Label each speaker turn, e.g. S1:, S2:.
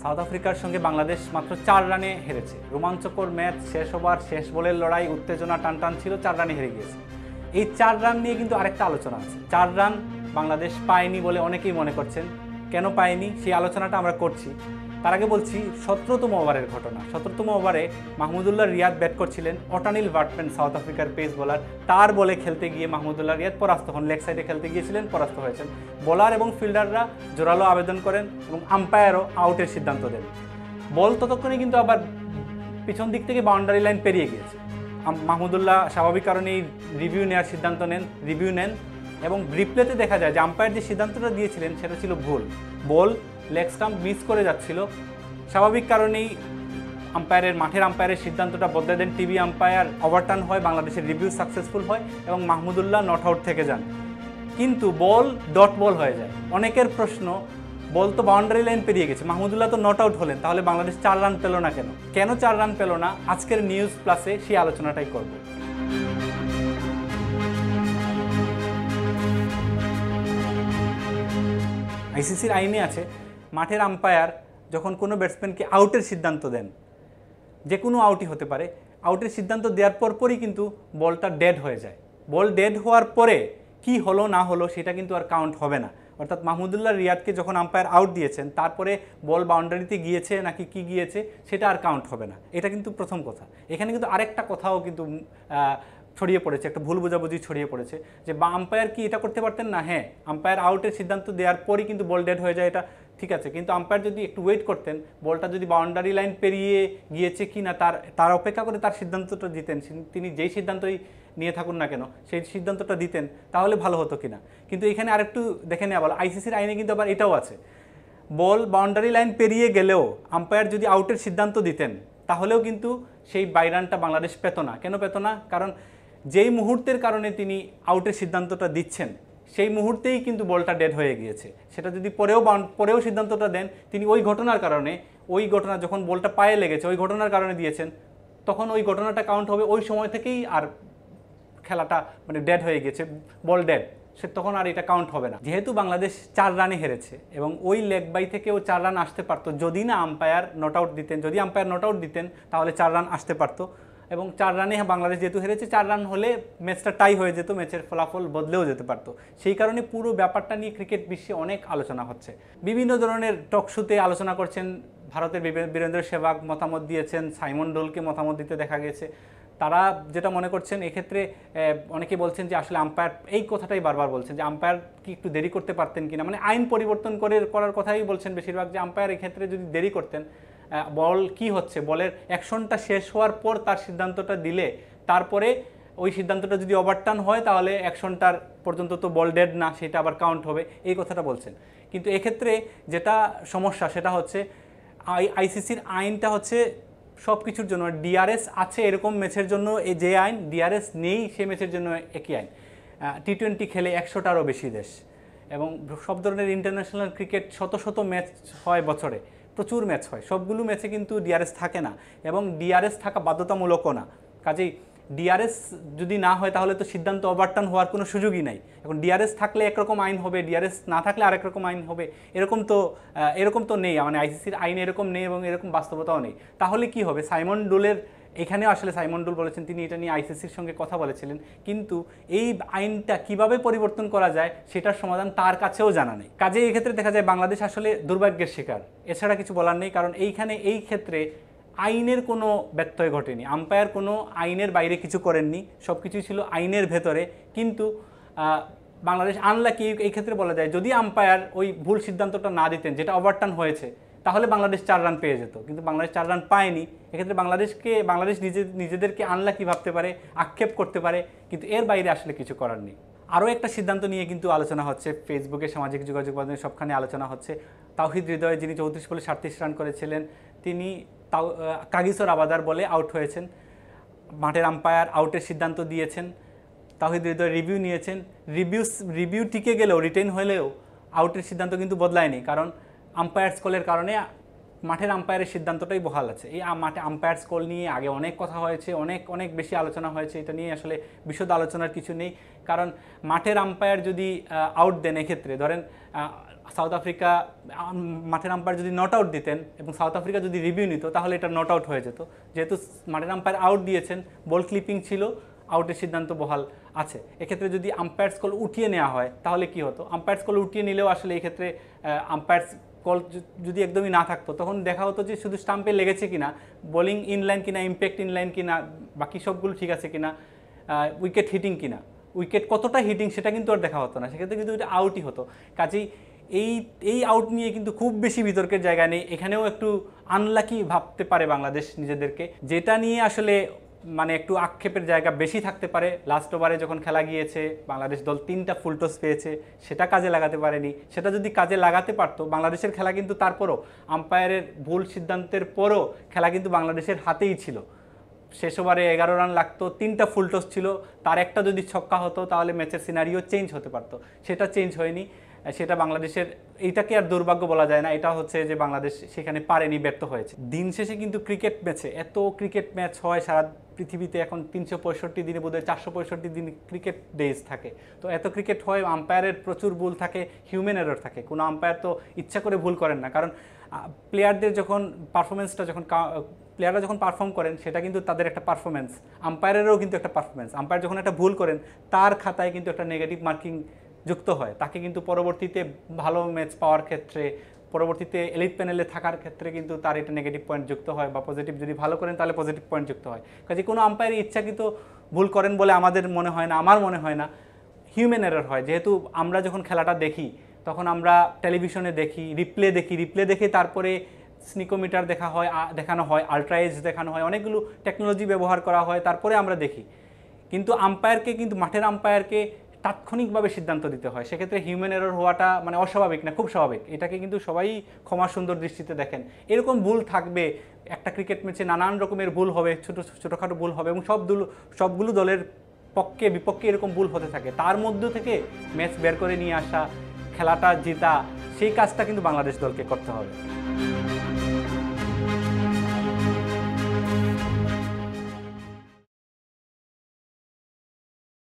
S1: South আফ্রিকার সঙ্গে বাংলাদেশ মাত্র 4 রানে হেরেছে। রোমাঞ্চকর ম্যাচ, শেষ ওভার, শেষ বলের লড়াই, উত্তেজনা টানটান ছিল, 4 রানে হেরে গিয়েছে। এই 4 রান নিয়ে কিন্তু আরেকটা আলোচনা আছে। 4 রান বাংলাদেশ পায়নি বলে অনেকেই মনে করছেন। কেন পায়নি সেই আলোচনাটা আমরা করছি। তার আগে বলছি 17তম ওভারের ঘটনা। 17তম ওভারে মাহমুদুল্লাহ রিয়াদ ব্যাট করছিলেন। অটানিল ভার্টম্যান সাউথ আফ্রিকার পেস বোলার, তার বলে খেলতে গিয়ে মাহমুদুল্লাহ রিয়াদ পরাস্ত হন। লেগ সাইডে খেলতে গিয়েছিলেন, পরাস্ত হয়েছেন। বোলার এবং ফিল্ডাররা জোরালো আবেদন করেন এবং আম্পায়ারও আউটের সিদ্ধান্ত দেন। বল ততক্ষণে কিন্তু আবার পিছন দিক থেকে বাউন্ডারি লাইন পেরিয়ে গিয়েছে। মাহমুদুল্লাহ স্বাভাবিক কারণেই রিভিউ নেওয়ার সিদ্ধান্ত নেন এবং রিপ্লেতে দেখা যায় যে আম্পায়ার যে সিদ্ধান্তটা দিয়েছিলেন সেটা ছিল ভুল। বল লেগ স্টাম্প মিস করে যাচ্ছিল। স্বাভাবিক কারণেই মাঠের আম্পায়ারের সিদ্ধান্তটা বদলে দেন টিভি আম্পায়ার। ওভারটার্ন হয়, বাংলাদেশের রিভিউ সাকসেসফুল হয় এবং মাহমুদুল্লাহ নট আউট থেকে যান। কিন্তু বল ডট বল হয়ে যায়। অনেকের প্রশ্ন, বল তো বাউন্ডারি লাইন পেরিয়ে গেছে, মাহমুদুল্লাহ তো নট আউট হলেন, তাহলে বাংলাদেশ 4 রান পেল না কেন? কেন 4 রান পেল না? আজকের নিউজ প্লাসে সেই আলোচনাটাই করব। আইসিসির আইনে আছে, মাঠের আম্পায়ার যখন কোনো ব্যাটসম্যানকে আউটের সিদ্ধান্ত দেন, যে কোনো আউটই হতে পারে, আউটের সিদ্ধান্ত দেওয়ার পরপরই কিন্তু বলটা ডেড হয়ে যায়। বল ডেড হওয়ার পরে কি হলো না হলো সেটা কিন্তু আর কাউন্ট হবে না। অর্থাৎ মাহমুদুল্লাহ রিয়াদকে যখন আম্পায়ার আউট দিয়েছেন, তারপরে বল বাউন্ডারিতে গিয়েছে নাকি কি গিয়েছে সেটা আর কাউন্ট হবে না। এটা কিন্তু প্রথম কথা। এখানে কিন্তু আরেকটা কথাও কিন্তু ছড়িয়ে পড়েছে, একটা ভুল বোঝাবুঝি ছড়িয়ে পড়েছে যে আম্পায়ার কি এটা করতে পারতেন না? হ্যাঁ, আম্পায়ার আউটের সিদ্ধান্ত দেওয়ার পরই কিন্তু বল ডেড হয়ে যায়, এটা ঠিক আছে। কিন্তু আম্পায়ার যদি একটু ওয়েট করতেন, বলটা যদি বাউন্ডারি লাইন পেরিয়ে গিয়েছে কি না তার অপেক্ষা করে তার সিদ্ধান্তটা দিতেন, তিনি যেই সিদ্ধান্তই নিয়ে থাকুন না কেন সেই সিদ্ধান্তটা দিতেন, তাহলে ভালো হতো কিনা। কিন্তু এখানে আরেকটু দেখে নেওয়া ভালো, আইসিসির আইনে কিন্তু আবার এটাও আছে, বল বাউন্ডারি লাইন পেরিয়ে গেলেও আম্পায়ার যদি আউটের সিদ্ধান্ত দিতেন তাহলেও কিন্তু সেই বাই রানটা বাংলাদেশ পেত না। কেন পেত না? কারণ যেই মুহূর্তের কারণে তিনি আউটের সিদ্ধান্তটা দিচ্ছেন সেই মুহূর্তেই কিন্তু বলটা ডেড হয়ে গিয়েছে। সেটা যদি পরেও সিদ্ধান্তটা দেন, তিনি ওই ঘটনার কারণে, যখন বলটা পায়ে লেগেছে ওই ঘটনার কারণে দিয়েছেন, তখন ওই ঘটনাটা কাউন্ট হবে। ওই সময় থেকেই আর খেলাটা ডেড হয়ে গেছে, বল ডেড, তখন আর এটা কাউন্ট হবে না। যেহেতু বাংলাদেশ 4 রানে হেরেছে এবং ওই লেগ বাই থেকেও 4 রান আসতে পারতো যদি না আম্পায়ার নট আউট দিতেন। যদি আম্পায়ার নট আউট দিতেন তাহলে 4 রান আসতে পারতো এবং 4 রানে বাংলাদেশ যেহেতু হেরেছে, 4 রান হলে ম্যাচটা টাই হয়ে যেত, ম্যাচের ফলাফল বদলেও যেতে পারতো। সেই কারণে পুরো ব্যাপারটা নিয়ে ক্রিকেট বিশ্বে অনেক আলোচনা হচ্ছে। বিভিন্ন ধরনের টক শোতে আলোচনা করছেন। ভারতের বীরেন্দ্র সেহবাগ মতামত দিয়েছেন, সাইমন ডোলকে মতামত দিতে দেখা গেছে। তারা যেটা মনে করছেন, এক্ষেত্রে অনেকে বলছেন যে আসলে আম্পায়ার এই কথাটাই বারবার বলছেন যে আম্পায়ার কি একটু দেরি করতে পারতেন কিনা, আইন পরিবর্তন করার কথাই বলছেন বেশিরভাগ, যে আম্পায়ার এক্ষেত্রে যদি দেরি করতেন, বল কি হচ্ছে, বলের অ্যাকশনটা শেষ হওয়ার পর তার সিদ্ধান্তটা দিলে, তারপরে ওই সিদ্ধান্তটা যদি ওভারটার্ন হয় তাহলে অ্যাকশনটার পর্যন্ত তো বল ডেড না, সেটা আবার কাউন্ট হবে, এই কথাটা বলছেন। কিন্তু এক্ষেত্রে যেটা সমস্যা সেটা হচ্ছে আইসিসির আইনটা হচ্ছে সব কিছুর জন্য। ডিআরএস আছে এরকম ম্যাচের জন্য যে আইন, ডিআরএস নেই সে ম্যাচের জন্য একই আইন। টি20 খেলে 100টারও বেশি দেশ এবং সব ধরনের ইন্টারন্যাশনাল ক্রিকেট শত ম্যাচ হয় বছরে, প্রচুর ম্যাচ হয়, সবগুলো ম্যাচে কিন্তু ডিআরএস থাকে না এবং ডিআরএস থাকা বাধ্যতামূলকও না। কাজেই ডিআরএস যদি না হয় তাহলে তো সিদ্ধান্ত ওভারটার্ন হওয়ার কোনো সুযোগই নাই। এখন ডিআরএস থাকলে একরকম আইন হবে, ডিআরএস না থাকলে আরেক রকম আইন হবে, এরকম তো নেই, আইসিসির আইন এরকম নেই এবং এরকম বাস্তবতাও নেই। তাহলে কি হবে? সাইমন ডোলের এখানেও আসলে সাইমন ডোল বলেছেন, তিনি এটা নিয়ে আইসিসির সঙ্গে কথা বলেছিলেন, কিন্তু এই আইনটা কিভাবে পরিবর্তন করা যায় সেটার সমাধান তার কাছেও জানা নেই। কাজে এই ক্ষেত্রে দেখা যায় বাংলাদেশ আসলে দুর্ভাগ্যের শিকার, এছাড়া কিছু বলার নেই। কারণ এই ক্ষেত্রে আইনের কোনো ব্যত্যয় ঘটেনি, আম্পায়ার কোনো আইনের বাইরে কিছু করেননি, সব কিছুই ছিল আইনের ভেতরে। কিন্তু বাংলাদেশ আনলাকি এই ক্ষেত্রে বলা যায়, যদি আম্পায়ার ওই ভুল সিদ্ধান্তটা না দিতেন, যেটা ওভারটার্ন হয়েছে, তাহলে বাংলাদেশ 4 রান পেয়ে যেত। কিন্তু বাংলাদেশ 4 রান পায়নি। এক্ষেত্রে বাংলাদেশ নিজেদেরকে আনলাকি ভাবতে পারে, আক্ষেপ করতে পারে, কিন্তু এর বাইরে আসলে কিছু করার নেই। আরও একটা সিদ্ধান্ত নিয়ে কিন্তু আলোচনা হচ্ছে, ফেসবুকে, সামাজিক যোগাযোগ মাধ্যমে সবখানে আলোচনা হচ্ছে। তাওহিদ হৃদয়, যিনি 34 বলে 37 রান করেছিলেন, তিনি কাগিসো রাবাদার বলে আউট হয়েছেন। মাঠের আম্পায়ার আউটের সিদ্ধান্ত দিয়েছেন, তাওহিদ হৃদয় রিভিউ নিয়েছেন। রিভিউ টিকে গেলেও, রিটেন হলেও আউটের সিদ্ধান্ত কিন্তু বদলায়নি, কারণ আম্পায়ার্স কলের কারণে মাঠের আম্পায়ারের সিদ্ধান্তটাই বহাল আছে। এই মাঠে আম্পায়ার্স কল নিয়ে আগে অনেক কথা হয়েছে, অনেক বেশি আলোচনা হয়েছে, এটা নিয়ে আসলে বিশদ আলোচনার কিছু নেই। কারণ মাঠের আম্পায়ার যদি আউট দেন, এক্ষেত্রে ধরেন সাউথ আফ্রিকা মাঠের আম্পায়ার যদি নট আউট দিতেন এবং সাউথ আফ্রিকা যদি রিভিউ নিত তাহলে এটা নট আউট হয়ে যেত। যেহেতু মাঠের আম্পায়ার আউট দিয়েছেন, বল ক্লিপিং ছিল, আউটের সিদ্ধান্ত বহাল আছে। এক্ষেত্রে যদি আম্পায়ার্স কল উঠিয়ে নেওয়া হয় তাহলে কি হতো? আম্পায়ার্স কল উঠিয়ে নিলেও আসলে এই ক্ষেত্রে আম্পায়ার্স কল যদি একদমই না থাকতো তখন দেখা হতো যে শুধু স্টাম্পে লেগেছে কিনা, বোলিং ইনলাইন কিনা, ইম্প্যাক্ট ইনলাইন কিনা, বাকি সবগুলো ঠিক আছে কিনা, উইকেট হিটিং কিনা, উইকেট কতটা হিটিং সেটা কিন্তু আর দেখা হতো না, সেক্ষেত্রে কিন্তু এটা আউটই হতো। কাজেই এই আউট নিয়ে কিন্তু খুব বেশি বিতর্কের জায়গা নেই। এখানেও একটু আনলাকি ভাবতে পারে বাংলাদেশ নিজেদেরকে, যেটা নিয়ে আসলে মানে একটু আক্ষেপের জায়গা বেশি থাকতে পারে। লাস্ট ওভারে যখন খেলা গিয়েছে বাংলাদেশ দল 3টা ফুল টস পেয়েছে, সেটা কাজে লাগাতে পারেনি। সেটা যদি কাজে লাগাতে পারতো, বাংলাদেশের খেলা কিন্তু তারপরও আম্পায়ারের ভুল সিদ্ধান্তের পরও খেলা কিন্তু বাংলাদেশের হাতেই ছিল। শেষ ওভারে 11 রান লাগতো, 3টা ফুল টস ছিল, তার একটা যদি ছক্কা হতো তাহলে ম্যাচের সিনারিও চেঞ্জ হতে পারতো। সেটা চেঞ্জ হয়নি, সেটা বাংলাদেশের, এইটাকে আর দুর্ভাগ্য বলা যায় না, এটা হচ্ছে যে বাংলাদেশ সেখানে পারেনি, ব্যর্থ হয়েছে। দিন শেষে কিন্তু ক্রিকেট ম্যাচে এত ক্রিকেট ম্যাচ হয় সারা পৃথিবীতে, এখন 365 দিনে বোধহয় 465 দিন ক্রিকেট ডেজ থাকে। তো এত ক্রিকেট হয়, আম্পায়ারের প্রচুর ভুল থাকে, হিউম্যান এরর থাকে। কোনো আম্পায়ার তো ইচ্ছা করে ভুল করেন না, কারণ প্লেয়ারদের যখন পারফরমেন্সটা প্লেয়াররা যখন পারফর্ম করেন সেটা কিন্তু তাদের একটা পারফরমেন্স, আম্পায়ারেরও কিন্তু একটা পারফরমেন্স। আম্পায়ার যখন একটা ভুল করেন তার খাতায় কিন্তু একটা নেগেটিভ মার্কিং যুক্ত হয়, তাকে কিন্তু পরবর্তীতে ভালো ম্যাচ পাওয়ার ক্ষেত্রে, পরবর্তীতে এলিট প্যানেলে থাকার ক্ষেত্রে কিন্তু তার এটা নেগেটিভ পয়েন্ট যুক্ত হয়, বা পজিটিভ যদি ভালো করেন তাহলে পজিটিভ পয়েন্ট যুক্ত হয়। কাজে কোনো আম্পায়ার ইচ্ছাকৃত ভুল করেন বলে আমাদের মনে হয় না, আমার মনে হয় না। হিউম্যান এরর হয়, যেহেতু আমরা যখন খেলাটা দেখি তখন আমরা টেলিভিশনে দেখি, রিপ্লে দেখে তারপরে স্নিকোমিটার দেখানো হয়, আল্ট্রাএজ দেখানো হয়, অনেকগুলো টেকনোলজি ব্যবহার করা হয়, তারপরে আমরা দেখি। কিন্তু মাঠের আম্পায়ারকে তাৎক্ষণিকভাবে সিদ্ধান্ত দিতে হয়, সেক্ষেত্রে হিউম্যান এরর হওয়াটা মানে অস্বাভাবিক না, খুব স্বাভাবিক। এটাকে কিন্তু সবাই ক্ষমা সুন্দর দৃষ্টিতে দেখেন। এরকম ভুল থাকবে, একটা ক্রিকেট ম্যাচে নানান রকমের ভুল হবে, ছোটোখাটো ভুল হবে, এবং সবগুলো দলের পক্ষে বিপক্ষে এরকম ভুল হতে থাকে। তার মধ্য থেকে ম্যাচ বের করে নিয়ে আসা, খেলাটা জেতা, সেই কাজটা কিন্তু বাংলাদেশ দলকে করতে হবে।